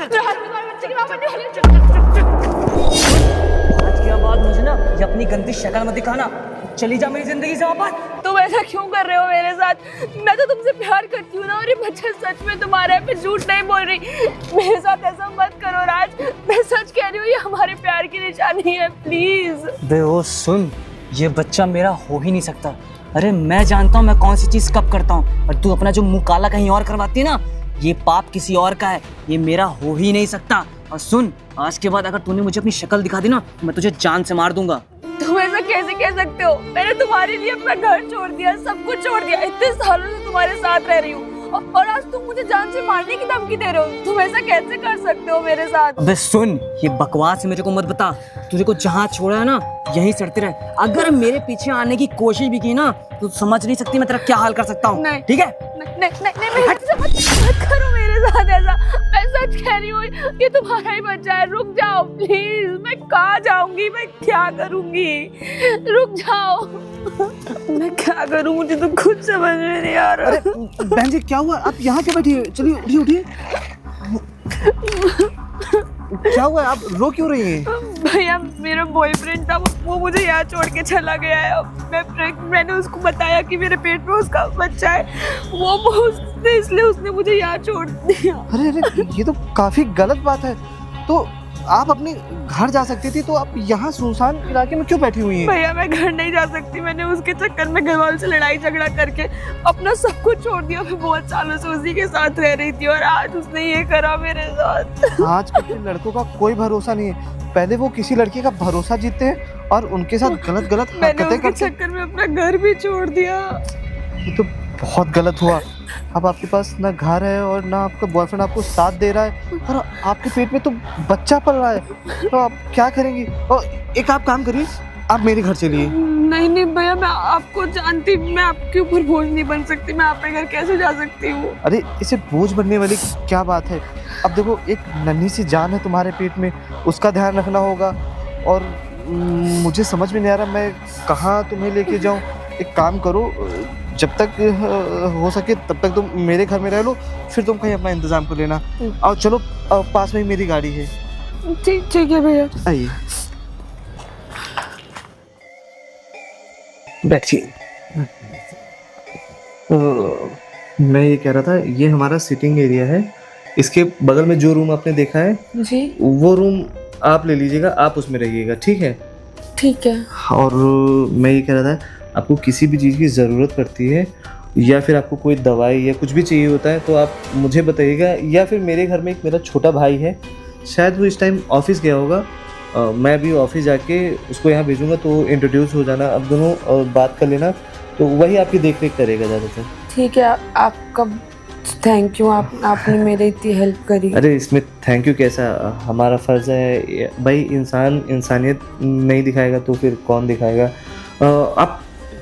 बच्चे की मां बनने वाली हूं। आज के बाद मुझे ना ये अपनी गंदी शक्ल मत दिखाना, चली जा मेरी जिंदगी से वापस। तुम ऐसा क्यों कर रहे हो मेरे साथ? मैं तो तुमसे प्यार करती हूँ ना, और ये बच्चा सच में तुम्हारा है, मैं झूठ नहीं बोल रही। मेरे साथ ऐसा मत करो राज, मैं सच कह रही हूँ, ये हमारे प्यार की निशानी है, प्लीज। बे ओ सुन, ये बच्चा मेरा हो ही नहीं सकता। अरे मैं जानता हूँ मैं कौन सी चीज कब करता हूँ, और तू अपना जो मुंह काला कहीं और करवाती है ना, ये पाप किसी और का है, ये मेरा हो ही नहीं सकता। और सुन, आज के बाद अगर तूने मुझे अपनी शक्ल दिखा दी ना, मैं तुझे जान से मार दूंगा। तुम ऐसा कैसे कह सकते हो? मैंने तुम्हारे लिए अपना घर छोड़ दिया, सब कुछ छोड़ दिया, इतने सालों से तुम्हारे साथ रह रही हूँ, और आज तुम मुझे जान से मारने की धमकी दे रहे हो? तुम ऐसा कैसे कर सकते हो मेरे साथ? अबे सुन, ये बकवास मेरे को मत बता, तुझे को जहाँ छोड़ा है ना यहीं सड़ते रहे। अगर मेरे पीछे आने की कोशिश भी की ना, तो समझ नहीं सकती मैं तेरा क्या हाल कर सकता हूँ। ठीक है? मत करो मेरे साथ ऐसा, मैं सच कह रही हूँ, ये तुम्हारा ही बच्चा है। रुक जाओ प्लीज, मैं कहाँ जाऊंगी, मैं क्या करूंगी? रुक जाओ, मैं क्या करूँ, मुझे तो कुछ समझ में नहीं आ रहा। अरे बहन जी क्या हुआ, आप यहाँ क्या बैठी है? चलिए उठिए उठिए। क्या हुआ है, आप रो क्यों रही हैं? भैया मेरा बॉयफ्रेंड था, वो मुझे यहाँ छोड़ के चला गया है। मैंने उसको बताया कि मेरे पेट में उसका बच्चा है, उसने इसलिए उसने मुझे यहाँ छोड़ दिया। अरे अरे ये तो काफी गलत बात है। तो आप अपने घर जा सकती थी, तो आप यहाँ सुनसान इलाके में क्यों बैठी हुई हैं? भैया मैं घर नहीं जा सकती, मैंने उसके चक्कर में घर वालों से लड़ाई झगड़ा करके अपना सब कुछ छोड़ दिया। मैं बहुत सालों से उसी के साथ रह रही थी, और आज उसने ये करा मेरे साथ। आजकल के लड़कों का कोई भरोसा नहीं है। पहले वो किसी लड़की का भरोसा जीतते हैं और उनके साथ गलत गलत हरकतें करते हैं। चक्कर में अपना घर भी छोड़ दिया। ये तो बहुत गलत हुआ। अब आपके पास ना घर है और ना आपका बॉयफ्रेंड आपको साथ दे रहा है, और आपके पेट में तो बच्चा पल रहा है, तो आप क्या करेंगी? और एक आप काम करिए, आप मेरे घर चलिए। नहीं भैया, मैं आपको जानती, मैं आपके ऊपर बोझ नहीं बन सकती, मैं आपके घर कैसे जा सकती हूँ? अरे इसे बोझ बनने वाली क्या बात है? अब देखो, एक नन्ही सी जान है तुम्हारे पेट में, उसका ध्यान रखना होगा। और मुझे समझ में नहीं आ रहा मैं कहाँ तुम्हें लेके जाऊँ। एक काम करो, जब तक हो सके तब तक तुम मेरे घर में रह लो, फिर तुम कहीं अपना इंतजाम कर लेना। और चलो, पास में ही मेरी गाड़ी है। ठीक है भैया, आइए बैठिए। मैं ये कह रहा था, ये हमारा सिटिंग एरिया है। इसके बगल में जो रूम आपने देखा है जी, वो रूम आप ले लीजिएगा, आप उसमें रहिएगा, ठीक है? ठीक है। और मैं ये कह रहा था, आपको किसी भी चीज़ की ज़रूरत पड़ती है, या फिर आपको कोई दवाई या कुछ भी चाहिए होता है, तो आप मुझे बताइएगा। या फिर मेरे घर में एक मेरा छोटा भाई है, शायद वो इस टाइम ऑफिस गया होगा, मैं भी ऑफिस जाके उसको यहाँ भेजूँगा, तो इंट्रोड्यूस हो जाना, अब दोनों बात कर लेना, तो वही आपकी देख रेख करेगा ज़्यादातर। ठीक है, आपका थैंक यू, आपने मेरी इतनी हेल्प करी। अरे इसमें थैंक यू कैसा, हमारा फ़र्ज़ है भाई। इंसान इंसानियत नहीं दिखाएगा तो फिर कौन दिखाएगा? आप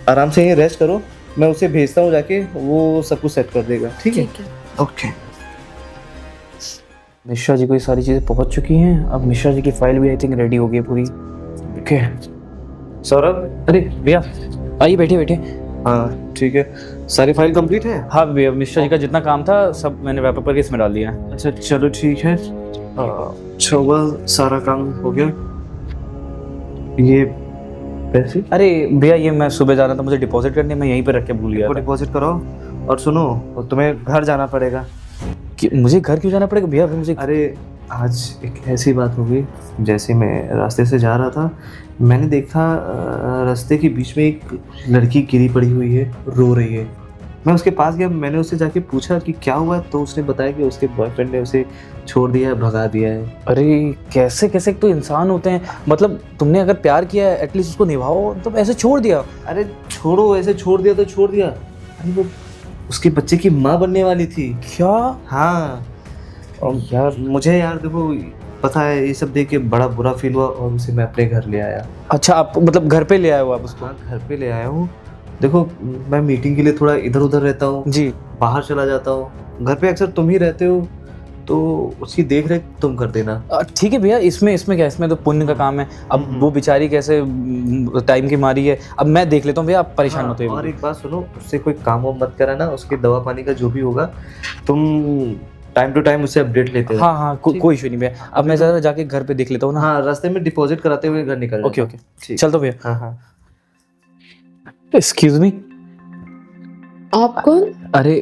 आराम से यहीं रेस्ट करो, मैं उसे भेजता हूँ जाके, वो सब कुछ सेट कर देगा, ठीक है? ओके। मिश्रा जी को ये सारी चीज़ें पहुंच चुकी हैं। अब मिश्रा जी की फाइल भी आई थिंक रेडी हो गई है पूरी। ओके सौरभ, अरे भैया आइए, बैठिए बैठिए। हाँ ठीक है, सारी फाइल कंप्लीट है? हाँ भैया, मिश्रा जी का जितना काम था सब मैंने रैप अप करके इसमें डाल दिया है। अच्छा चलो ठीक है, अच्छा हुआ सारा काम हो गया। ये पैसे? अरे भैया ये मैं सुबह जा रहा था, मुझे डिपॉजिट करने, मैं यहीं पे रख के भूल गया था। डिपॉजिट कराओ। और सुनो, तुम्हें घर जाना पड़ेगा। कि मुझे घर क्यों जाना पड़ेगा भैया? मुझे अरे आज एक ऐसी बात हो गई, जैसे मैं रास्ते से जा रहा था, मैंने देखा रास्ते के बीच में एक लड़की गिरी पड़ी हुई है, रो रही है। मैं उसके पास गया, मैंने उससे जाके पूछा कि क्या हुआ, तो उसने बताया कि उसके बॉयफ्रेंड ने उसे छोड़ दिया है, भगा दिया है। अरे कैसे कैसे तो इंसान होते हैं, मतलब तुमने अगर प्यार किया है एटलीस्ट उसको निभाओ, तो ऐसे छोड़ दिया? अरे छोड़ो, ऐसे छोड़ दिया तो छोड़ दिया, अरे वो उसके बच्चे की माँ बनने वाली थी। क्या? हाँ यार, मुझे यार देखो पता है, ये सब देख के बड़ा बुरा फील हुआ, और उसे मैं अपने घर ले आया। अच्छा, आप मतलब घर पे ले आए हो आप उसको? हाँ घर पे ले आया हूँ। देखो मैं मीटिंग के लिए थोड़ा इधर उधर रहता हूँ जी, बाहर चला जाता हूँ, घर पे अक्सर तुम ही रहते हो, तो उसकी देख रेख तुम कर देना। ठीक है भैया, इसमें क्या, इसमें तो पुण्य का काम है। अब वो बेचारी कैसे टाइम की मारी है, अब मैं देख लेता हूँ भैया, आप परेशान होते हो। और एक बात सुनो, उससे कोई काम वाम मत कराना, उसके दवा पानी का जो भी होगा तुम टाइम टू टाइम उससे अपडेट लेते हैं। हाँ हाँ, कोई इशू नहीं भैया। अब मैं ज़रा जाके घर पे देख लेता हूँ ना। हाँ, रास्ते में डिपॉजिट कराते हुए घर निकल ओके जाना। ओके, ठीक। चल तो भैया। हाँ हाँ। Excuse me. आप कौन? अरे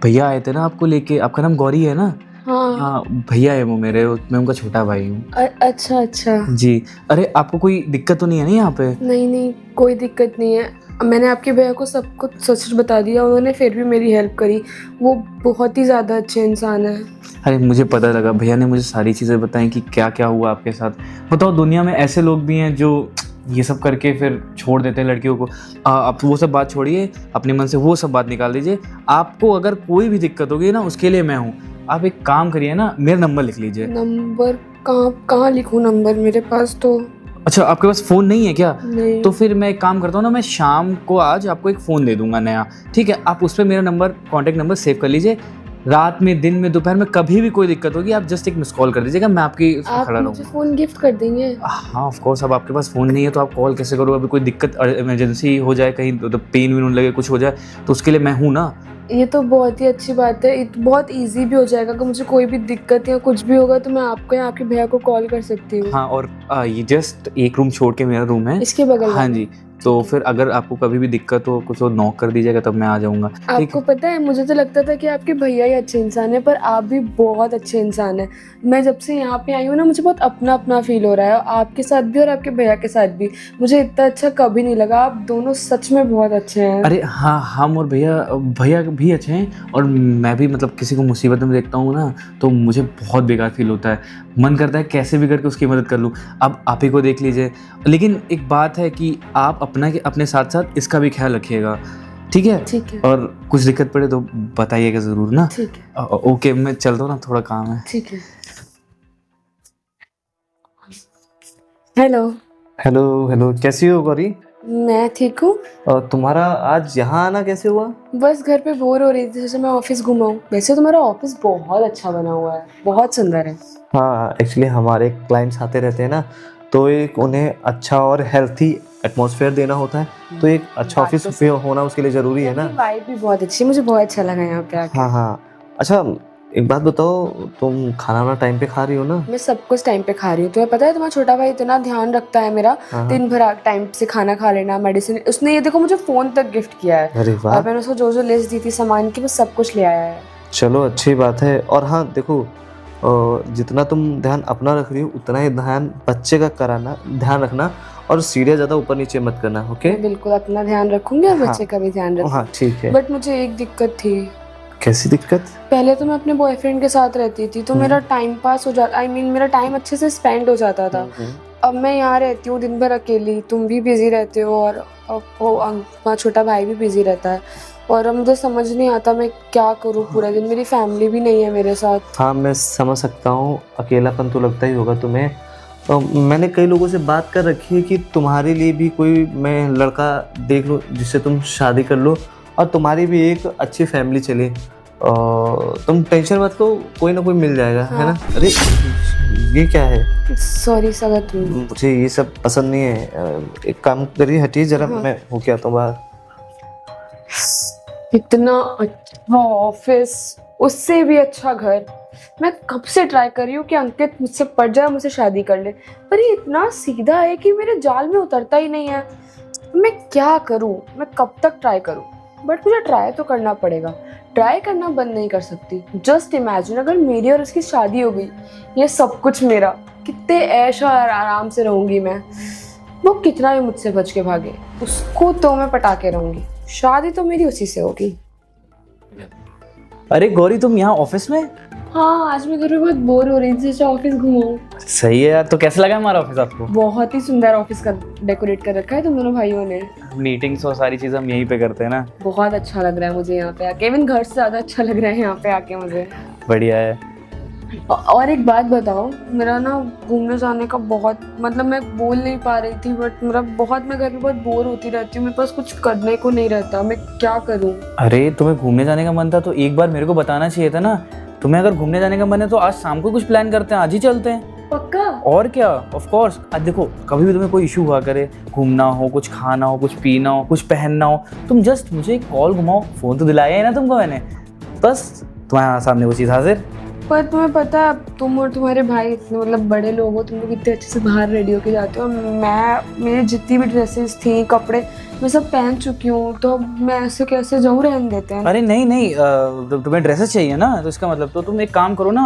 भैया आए थे ना आपको लेके। आपका नाम गौरी है ना? हाँ हाँ भैया है वो मेरे, मैं उनका छोटा भाई हूँ। अच्छा अच्छा। जी। अरे आपको कोई दिक्कत तो नहीं है ना यहाँ पे? नहीं नहीं, कोई दिक्कत नहीं है। मैंने आपके भैया को सब कुछ सच बता दिया, उन्होंने फिर भी मेरी हेल्प करी। वो बहुत ही ज़्यादा अच्छे इंसान है। अरे मुझे पता लगा, भैया ने मुझे सारी चीज़ें बताई कि क्या क्या हुआ आपके साथ। बताओ, दुनिया में ऐसे लोग भी हैं जो ये सब करके फिर छोड़ देते हैं लड़कियों को। आप वो सब बात छोड़िए, अपने मन से वो सब बात निकाल दीजिए। आपको अगर कोई भी दिक्कत होगी ना, उसके लिए मैं हूँ। आप एक काम करिए ना, मेरा नंबर लिख लीजिए। नंबर कहाँ लिखूँ नंबर? मेरे पास तो अच्छा, आपके पास फ़ोन नहीं है क्या? नहीं। तो फिर मैं एक काम करता हूँ ना, मैं शाम को आज आपको एक फ़ोन दे दूंगा नया, ठीक है? आप उस पर मेरा नंबर, कॉन्टैक्ट नंबर सेव कर लीजिए। रात में, दिन में, दोपहर में, कभी भी कोई दिक्कत होगी आप जस्ट एक मिस कॉल कर दीजिएगा, मैं आपकी उस पर आप खड़ा मुझे रहूँगा। फ़ोन गिफ्ट कर देंगे? हाँ ऑफ कोर्स। अब आपके पास फ़ोन नहीं है तो आप कॉल कैसे करोगे? अभी कोई दिक्कत, इमरजेंसी हो जाए, कहीं तो पेन वेन लगे, कुछ हो जाए, तो उसके लिए मैं हूँ ना। ये तो बहुत ही अच्छी बात है। बहुत इजी भी हो जाएगा। अगर मुझे कोई भी दिक्कत या कुछ भी होगा तो मैं आपको या आपके भैया को कॉल कर सकती हूँ। हाँ, और ये जस्ट एक रूम छोड़ के मेरा रूम है, इसके बगल हाँ में। जी। तो फिर अगर आपको कभी भी दिक्कत हो, कुछ हो, नॉक कर दीजिएगा, तब मैं आ जाऊँगा। आपको पता है, मुझे तो लगता था कि आपके भैया ही अच्छे इंसान है, पर आप भी बहुत अच्छे इंसान हैं। मैं जब से यहाँ पे आई हूँ ना, मुझे बहुत अपना अपना फील हो रहा है, आपके साथ भी और आपके भैया के साथ भी। मुझे इतना अच्छा कभी नहीं लगा। आप दोनों सच में बहुत अच्छे हैं। अरे हाँ, हम और भैया भी अच्छे हैं। और मैं भी मतलब किसी को मुसीबत में देखता हूँ ना, तो मुझे बहुत बेकार फील होता है। मन करता है कैसे भी करके उसकी मदद कर लूँ। अब आप ही को देख लीजिए। लेकिन एक बात है कि आप अपने साथ साथ इसका भी ख्याल रखिएगा, ठीक है? ठीक है। और कुछ दिक्कत पड़े तो बताइएगा ज़रूर ना। ठीक है। ओके, मैं चलता हूँ ना, थोड़ा काम है। ठीक है। हेलो। हेलो हेलो, कैसी हो गौरी? मैं ठीक हूँ। और तुम्हारा आज यहाँ आना कैसे हुआ? बस घर पे बोर हो रही थी, जैसे मैं ऑफिस घुमाऊँ। वैसे तुम्हारा ऑफिस बहुत अच्छा बना हुआ है, बहुत सुंदर है। हाँ, एक्चुअली हमारे क्लाइंट्स आते रहते हैं ना, तो एक उन्हें अच्छा और हेल्थी एटमॉस्फेयर देना होता है। तो एक अच्छा बात ऑफिस तो पे होना उसके लिए ज़रूरी है ना। वाइब भी बहुत अच्छी है, मुझे बहुत अच्छा लगा यहाँ पे आके। हाँ हाँ। अच्छा, एक बात बताओ, तुम खाना वाना टाइम पे खा रही हो ना? मैं सब कुछ टाइम पे खा रही हूँ। तुम्हें पता है, तुम्हारा छोटा भाई इतना ध्यान रखता है मेरा। हाँ। दिन भर टाइम से खाना खा लेना, मेडिसिन। उसने ये देखो मुझे फोन तक गिफ्ट किया है। अरे वाह, और मैंने उसको जो जो लिस्ट दी थी सामान की, वो सब कुछ ले आया है। चलो अच्छी बात है। और हाँ देखो, जितना तुम ध्यान अपना रख रही हो, उतना ही ध्यान बच्चे का कराना, ध्यान रखना। और सीढ़ियाँ ज़्यादा ऊपर नीचे मत करना, ओके? मैं बिल्कुल अपना ध्यान रखूंगी और बच्चे का भी ध्यान रखूंगी। हाँ ठीक है। बट मुझे एक दिक्कत थी। कैसी दिक्कत? पहले तो मैं अपने बॉयफ्रेंड के साथ रहती थी, तो मेरा टाइम पास हो जाता, मेरा टाइम अच्छे से स्पेंड हो जाता था। अब मैं यहाँ रहती हूँ दिन भर अकेली, तुम भी बिजी रहते हो, और वो छोटा भाई भी बिजी रहता है। और अब मुझे समझ नहीं आता मैं क्या करूँ पूरा दिन। मेरी फैमिली भी नहीं है मेरे साथ। हाँ, मैं समझ सकता हूँ, अकेलापन तो लगता ही होगा तुम्हें। तो मैंने कई लोगों से बात कर रखी है कि तुम्हारे लिए भी कोई मैं लड़का देख लूँ जिससे तुम शादी कर लो और तुम्हारी भी एक अच्छी फैमिली चले। तुम टेंशन मत लो, कोई ना कोई मिल जाएगा। हाँ। है ना? अरे ये क्या है? सॉरी सगत, मुझे ये सब पसंद नहीं है। एक काम करिए, हटिए जरा। हाँ। मैं होके आता हूँ बाहर। इतना अच्छा ऑफिस, उससे भी अच्छा घर। मैं कब से ट्राई कर रही हूँ कि अंकित मुझसे पट जाए, मुझसे शादी कर ले, पर ये इतना सीधा है कि मेरे जाल में उतरता ही नहीं है। मैं क्या करूँ? मैं कब तक ट्राई करूँ? बट मुझे ट्राई तो करना पड़ेगा। ट्राई करना बंद नहीं कर सकती। जस्ट इमेजिन, अगर मेरी और उसकी शादी हो गई, ये सब कुछ मेरा, कितने ऐश और आराम से रहूंगी मैं। वो कितना भी मुझसे बच के भागे, उसको तो मैं पटा के रहूंगी। शादी तो मेरी उसी से होगी। अरे गौरी, तुम यहाँ ऑफिस में? हाँ, आज मैं घर में बहुत बोर हो रही थी, सोचा ऑफिस घूमाऊं। सही है यार। तो कैसा लगा हमारा ऑफिस आपको? बहुत ही सुंदर ऑफिस का डेकोरेट कर रखा है तुम दोनों भाइयों ने। मीटिंग्स और सारी चीज़ हम यहीं पे करते हैं ना। बहुत अच्छा लग रहा है मुझे यहाँ पे आके। इवन घर से ज़्यादा अच्छा लग रहा है यहाँ पे आके मुझे। बढ़िया है। और एक बात बताओ, मेरा ना घूमने जाने का बहुत, मतलब मैं बोल नहीं पा रही थी, बट मेरा बहुत, मैं घर में बहुत बोर होती रहती हूँ, मेरे पास कुछ करने को नहीं रहता। मैं क्या करूँ? अरे तुम्हें घूमने जाने का मन था तो एक बार मेरे को बताना चाहिए था ना। तुम्हें अगर घूमने जाने का मन है तो आज शाम को कुछ प्लान करते हैं, आज ही चलते हैं। पक्का? और क्या, ऑफ कोर्स। आज देखो, कभी भी तुम्हें कोई इशू हुआ करे, घूमना हो, कुछ खाना हो, कुछ पीना हो, कुछ पहनना हो, तुम जस्ट मुझे कॉल घुमाओ। फ़ोन तो दिलाया है ना तुमको मैंने, बस तुम्हारे सामने वो चीज़ हाजिर। पर तुम्हें पता है तुम और तुम्हारे भाई इतने मतलब बड़े लोग हो, तुम लोग इतने अच्छे से बाहर रेडी होके जाते हो। मेरी जितनी भी ड्रेसेस थी, कपड़े, मैं सब पहन चुकी हूँ, तो अब मैं ऐसे कैसे जाऊँ, रहने देते हैं। अरे नहीं नहीं, तुम्हें ड्रेसेस चाहिए ना, तो इसका मतलब तो तुम एक काम करो ना,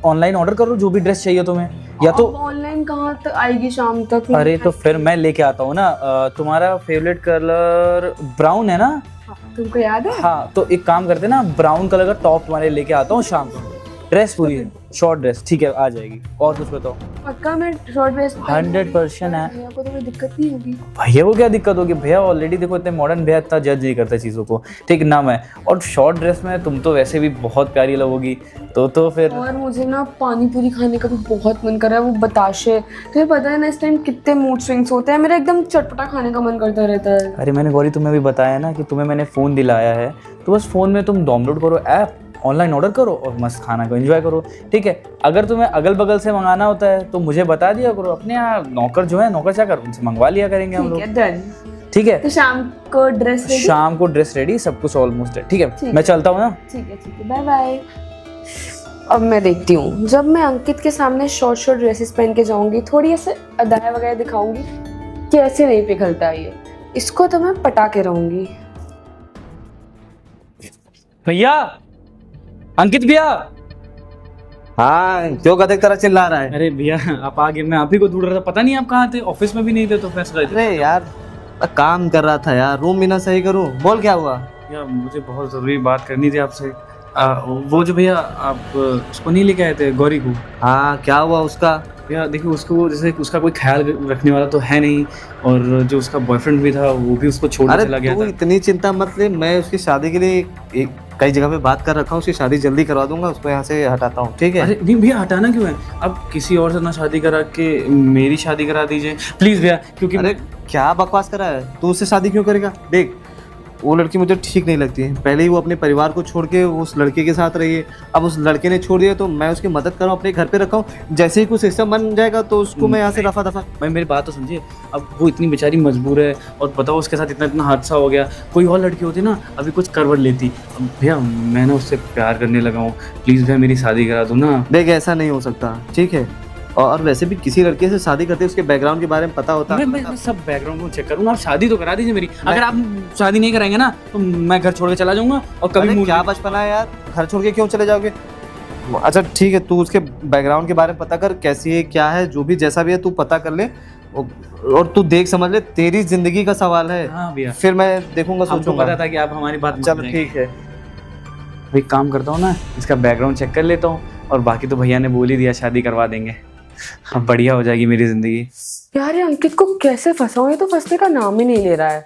ऑनलाइन ऑर्डर करो जो भी ड्रेस चाहिए तुम्हें, या तो ऑनलाइन कहाँ तक आएगी शाम तक? अरे तो फिर मैं लेके आता हूँ ना। तुम्हारा फेवरेट कलर ब्राउन है ना? तुमको याद है? हाँ तो एक काम करते ना, ब्राउन कलर का टॉप तुम्हारे लेके आता हूँ शाम को। ड्रेस पूरी शॉर्ट ड्रेस ठीक है, आ जाएगी। और कुछ बताओ। पक्का मैं शॉर्ट ड्रेस 100% है। भैया को तो कोई दिक्कत नहीं होगी? भैया को क्या दिक्कत होगी, भैया ऑलरेडी देखो इतने मॉडर्न, भैया इतना जज नहीं करता चीज़ों को, ठीक ना मैं। और शॉर्ट ड्रेस में तुम तो वैसे भी बहुत प्यारी लगोगी, तो फिर। और मुझे ना पानी पूरी खाने का भी बहुत मन कर रहा है, वो बताशे। तुम्हें पता है ना इस टाइम कितने मूड स्विंग्स होते हैं, मेरा एकदम चटपटा खाने का मन करता रहता है। अरे मैंने गौरी तुम्हें भी बताया ना कि तुम्हें मैंने फ़ोन दिलाया है, तो बस फ़ोन में तुम डाउनलोड करो ऐप, ऑनलाइन ऑर्डर करो और मस्त खाना को एंजॉय करो, ठीक है। अगर तुम्हें अगल बगल से मंगाना होता है तो मुझे बता दिया करो, अपने यहाँ नौकर जो है, नौकर चाकर, उनसे मंगवा लिया करेंगे हम लोग, डन। ठीक है। तो शाम को ड्रेस रेडी? शाम को ड्रेस रेडी, सब कुछ ऑलमोस्ट है, ठीक है। मैं चलता हूँ ना। ठीक है, बाय बाय। अब मैं देखती हूँ, जब मैं अंकित के सामने शॉर्ट ड्रेसेस पहन के जाऊंगी, थोड़ी ऐसे अदाएं वगैरह दिखाऊंगी कि ऐसे नहीं पिघलता ये, इसको तो मैं पटा के रहूंगी। भैया, अंकित भैया। हाँ क्यों गधे की तरह चिल्ला रहा है? अरे भैया आप आ गए, मैं आप ही को ढूंढ रहा था, पता नहीं आप कहाँ थे, ऑफिस में भी नहीं थे तो फैसला। अरे यार काम कर रहा था यार, रूम भी ना सही करूँ। बोल क्या हुआ? भैया मुझे बहुत ज़रूरी बात करनी थी आपसे। वो जो भैया आप उसको नहीं लेके आए थे, गौरी को। हाँ क्या हुआ उसका? भैया देखिए, उसको जैसे उसका कोई ख्याल रखने वाला तो है नहीं, और जो उसका बॉयफ्रेंड भी था वो भी उसको छोड़ चला गया तू था। इतनी चिंता मत ले, मैं उसकी शादी के लिए कई जगह पे बात कर रखा हूँ, उसकी शादी जल्दी करवा दूंगा, उसको यहाँ से हटाता हूँ, ठीक है? अरे नहीं भैया, हटाना क्यों है? अब किसी और से ना शादी करा के मेरी शादी करा दीजिए प्लीज भैया, क्योंकि अरे क्या बकवास करा है तू, उससे शादी क्यों करेगा? देख वो लड़की मुझे ठीक नहीं लगती है, पहले ही वो अपने परिवार को छोड़ के उस लड़के के साथ रही है, अब उस लड़के ने छोड़ दिया तो मैं उसकी मदद कर रहा हूँ, अपने घर पे रखा हूँ, जैसे ही कुछ सिस्टम बन जाएगा तो उसको मैं यहाँ से रफा दफा। भाई मेरी बात तो समझिए, अब वो इतनी बेचारी मजबूर है, और बताओ उसके साथ इतना हादसा हो गया, कोई और लड़की होती ना अभी कुछ करवट लेती। अब भैया मैं ना उससे प्यार करने लगा हूँ, प्लीज़ भैया मेरी शादी करा दो ना। देख ऐसा नहीं हो सकता, ठीक है? और वैसे भी किसी लड़के से शादी करते उसके बैकग्राउंड के बारे में पता होता। मैं सब बैकग्राउंड को चेक करूँगा, आप शादी तो करा दीजिए मेरी। अगर आप शादी नहीं कराएंगे ना तो मैं घर छोड़ के चला जाऊँगा, और कभी क्या बचपना है यार, घर छोड़ के क्यों चले जाओगे? अच्छा ठीक है, तू उसके बैकग्राउंड के बारे में पता कर, कैसी है क्या है, जो भी जैसा भी है तू पता कर ले, और तू देख समझ ले, तेरी जिंदगी का सवाल है। हाँ भैया, फिर मैं देखूंगा, सोचूंगा। पता था कि आप हमारी बात चलो ठीक है। भाई काम करता हूँ ना, इसका बैकग्राउंड चेक कर लेता हूँ, और बाकी तो भैया ने बोल ही दिया शादी करवा देंगे, अब बढ़िया हो जाएगी मेरी जिंदगी। यार ये अंकित को कैसे फंसाऊं, ये तो फंसने का नाम ही नहीं ले रहा है।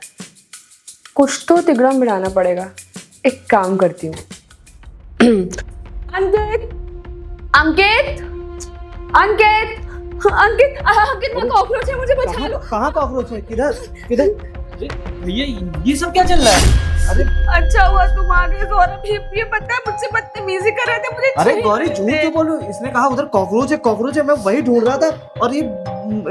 कुछ तो तिगड़ा मिलाना पड़ेगा, एक काम करती हूँ। अंकित अंकित अंकित अंकित अंकित मैं कॉकरोच है, मुझे बचा लो। कहाँ कॉकरोच है? किधर किधर? भैया ये सब क्या चल रहा है? अरे अच्छा हुआ तुम आ गए सौरभ, ये पता है मुझसे बदतमीजी कर रहे थे, मुझे अरे गौरी झूठ क्यों बोलूं, इसने कहा उधर कॉकरोच है, मैं वही ढूंढ रहा था, और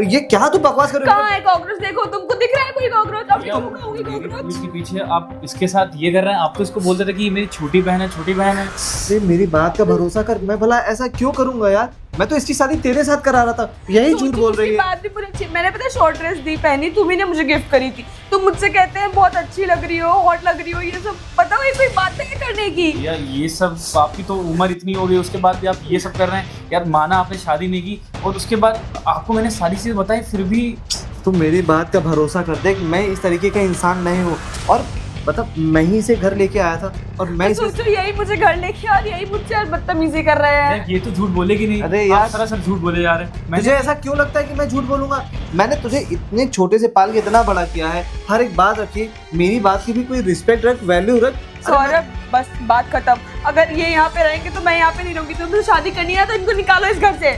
ये क्या तू बकवास कर रही कहाँ है कॉकरोच? देखो तुमको दिख रहा है कोई कॉकरोच? अब तुम कहोगे कॉकरोच? इसके पीछे आप इसके साथ ये कर रहे हैं, आप तो इसको बोलते थे कि ये मेरी छोटी बहन है, छोटी बहन है। अरे मेरी बात का भरोसा कर, मैं भला ऐसा क्यों करूंगा यार, मैं तो इसकी शादी तेरे साथ करा रहा था, यही झूठ बोल रही है। बात भी पूरी अच्छी, मैंने पता शॉर्ट ड्रेस दी पहनी, तुम्ही ने मुझे गिफ्ट करी थी, तुम मुझसे कहते हैं बहुत अच्छी लग रही हो, हॉट लग रही हो, ये सब बताओ, ये कोई बात है करने की? यार ये सब, आपकी तो उम्र इतनी हो गई, उसके बाद भी आप ये सब कर रहे हैं यार। माना आपने शादी नहीं की, और उसके बाद आपको मैंने सारी चीज़ बताई, फिर भी तू मेरी बात का भरोसा कर, देख मैं इस तरीके का इंसान नहीं हूँ, और मतलब मैं ही इसे घर लेके आया था, और मैं सोचो यही मुझे घर लेके और यही मुझसे बदतमीजी कर रहे हैं। ये तो झूठ बोलेगी नहीं। अरे यार सरासर झूठ बोले जा रहे हैं। मुझे ऐसा क्यों लगता है कि मैं झूठ बोलूंगा? मैंने तुझे इतने छोटे से पाल के इतना बड़ा किया है, हर एक बात रखी, मेरी बात की भी कोई रिस्पेक्ट रख, वैल्यू रख। सौरभ बस बात खत्म, अगर ये यहाँ पे रहेंगे तो मैं यहाँ पे नहीं रहूंगी, तुमसे शादी करनी है तो इनको निकालो इस घर से।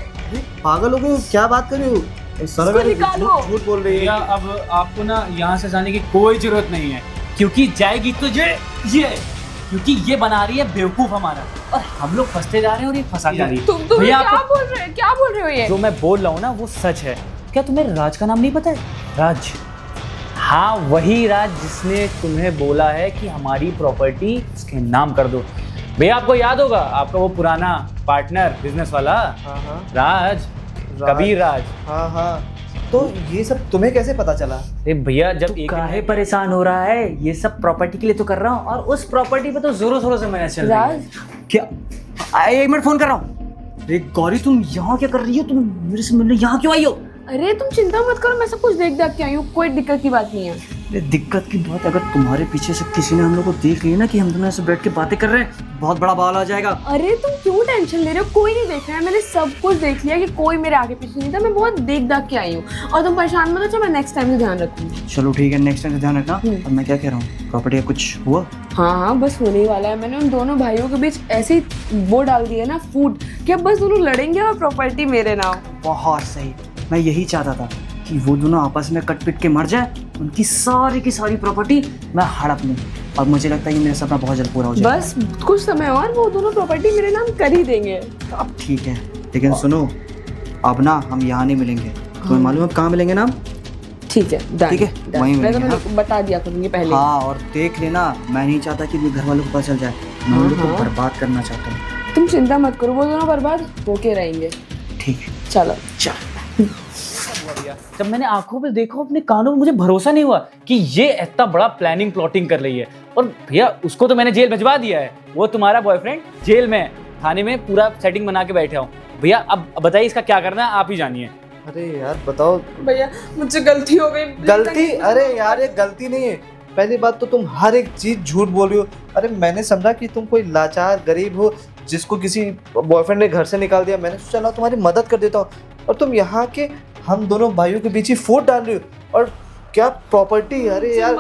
पागल हो गई, क्या बात कर रही हो? झूठ बोल रही है। अब आपको ना यहाँ से जाने की कोई जरूरत नहीं है, क्योंकि जाएगी तो ये क्योंकि ये बना रही है बेवकूफ हमारा, और हम लोग फंसते जा रहे हैं और ये फंसा जा रही है। तुम क्या बोल रहे हो? ये जो मैं बोल रहा हूँ ना वो सच है। क्या तुम्हें राज का नाम नहीं पता है? राज, हाँ वही राज जिसने तुम्हें बोला है कि हमारी प्रॉपर्टी उसके नाम कर दो। भैया आपको याद होगा, आपका वो पुराना पार्टनर बिजनेस वाला हाँ हाँ राज, कबीर राज। हाँ हाँ, तो ये सब तुम्हें कैसे पता चला? अरे भैया जब एक काहे परेशान हो रहा है? ये सब प्रॉपर्टी के लिए तो कर रहा हूँ, और उस प्रॉपर्टी पे तो जोरों शोरों से मैच चल रही है। राज, क्या? एक मिनट, फोन कर रहा हूँ। अरे गौरी, तुम यहाँ क्या कर रही हो? तुम मेरे से मिलने यहाँ क्यों आई हो? अरे तुम चिंता मत करो, मैं सब कुछ देख के आई हूँ, कोई दिक्कत की बात नहीं है। अरे दिक्कत की बात, अगर तुम्हारे पीछे से किसी ने हम लोग को देख लिया ना कि हम दोनों ऐसे बैठ के बातें कर रहे हैं, बहुत बड़ा बवाल आ जाएगा। अरे तुम क्यों टेंशन ले रहे हो? कोई नहीं देख रहा है, मैंने सब कुछ देख लिया कि कोई मेरे आगे पीछे नहीं था। मैं बहुत देख के आई हूँ, और तुम परेशान मत हो, मैं नेक्स्ट टाइम से ध्यान रखूंगी। चलो ठीक है, नेक्स्ट टाइम से ध्यान रखना। और मैं क्या कह रहा हूँ, प्रॉपर्टी का कुछ हुआ? हाँ हाँ, बस होने ही वाला है। मैंने उन दोनों भाइयों के बीच ऐसे ही वो डाल दिया ना, फूट, कि अब बस दोनों लड़ेंगे और प्रॉपर्टी मेरे नाम। बहुत सही, मैं यही चाहता था कि वो दोनों आपस में कट पिट के मर जाए, उनकी सारी की सारी प्रॉपर्टी मैं हड़प लूँ। और मुझे लगता है कि मेरा सपना बहुत जल्द पूरा हो जाएगा। बस कुछ समय और वो दोनों प्रॉपर्टी मेरे नाम कर ही देंगे। अब ठीक है, लेकिन सुनो, अब ना हम यहाँ नहीं मिलेंगे। तुम्हें मालूम है कहाँ मिलेंगे ना? ठीक है, done, ठीक है, done। वहीं मैं तो मिलेंगे, मैंने बता दिया करूँगी पहले। हाँ, और देख लेना, मैं नहीं चाहता कि घर वालों को पता चल जाए। मैं उन लोग को हाँ। बर्बाद करना चाहता हूँ। तुम चिंता मत करो, वो दोनों बर्बाद होके रहेंगे। ठीक है, चलो चल। जब मैंने आंखों पे देखा, अपने कानों में मुझे भरोसा नहीं हुआ कि ये इतना बड़ा प्लानिंग प्लॉटिंग कर रही है। और भैया उसको तो मैंने जेल भिजवा दिया है, वो तुम्हारा बॉयफ्रेंड जेल में है, थाने में पूरा सेटिंग बना के बैठा हूँ। भैया अब बताइए इसका क्या करना है, आप ही जानिए। अरे यार बताओ। भैया मुझसे गलती हो गई। गलती? अरे यार ये गलती नहीं है। पहली बात तो तुम हर एक चीज झूठ बोल रही हो। अरे मैंने समझा कि तुम कोई लाचार गरीब हो जिसको किसी बॉयफ्रेंड ने घर से निकाल दिया। मैंने सोचा तुम्हारी मदद कर देता हूँ, और तुम यहाँ के हम दोनों भाइयों के बीच ही फूट डाल रही हो। और क्या प्रॉपर्टी? अरे यार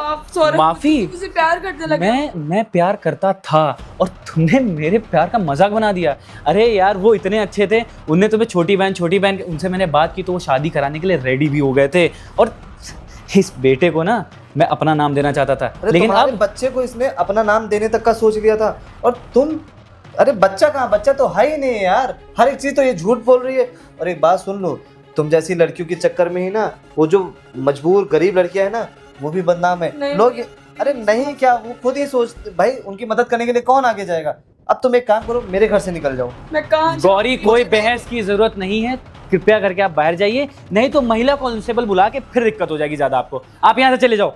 माफी, तुझसे प्यार करने लगा। मैं प्यार करता था और तुमने मेरे प्यार का मजाक बना दिया। अरे यार वो इतने अच्छे थे, उनने तुम्हें छोटी बहन उनसे मैंने बात की तो वो शादी कराने के लिए रेडी भी हो गए थे। और इस बेटे को ना मैं अपना नाम देना चाहता था, लेकिन अब बच्चे को इसने अपना नाम देने तक का सोच लिया था। और तुम, अरे बच्चा कहाँ? बच्चा तो है ही नहीं यार। हर एक चीज तो ये झूठ बोल रही है। और एक बात सुन लो, तुम जैसी लड़कियों के चक्कर में ही ना वो जो मजबूर गरीब लड़कियां है ना, वो भी बदनाम है। लोग अरे नहीं क्या, वो खुद ही सोचते भाई, उनकी मदद करने के लिए कौन आगे जाएगा। अब तुम एक काम करो, मेरे घर से निकल जाओ। मैं कहाँ गौरी, कोई बहस की जरूरत नहीं है, कृपया करके आप बाहर जाइए, नहीं तो महिला कांस्टेबल बुला के फिर दिक्कत हो जाएगी ज्यादा आपको। आप यहाँ से चले जाओ।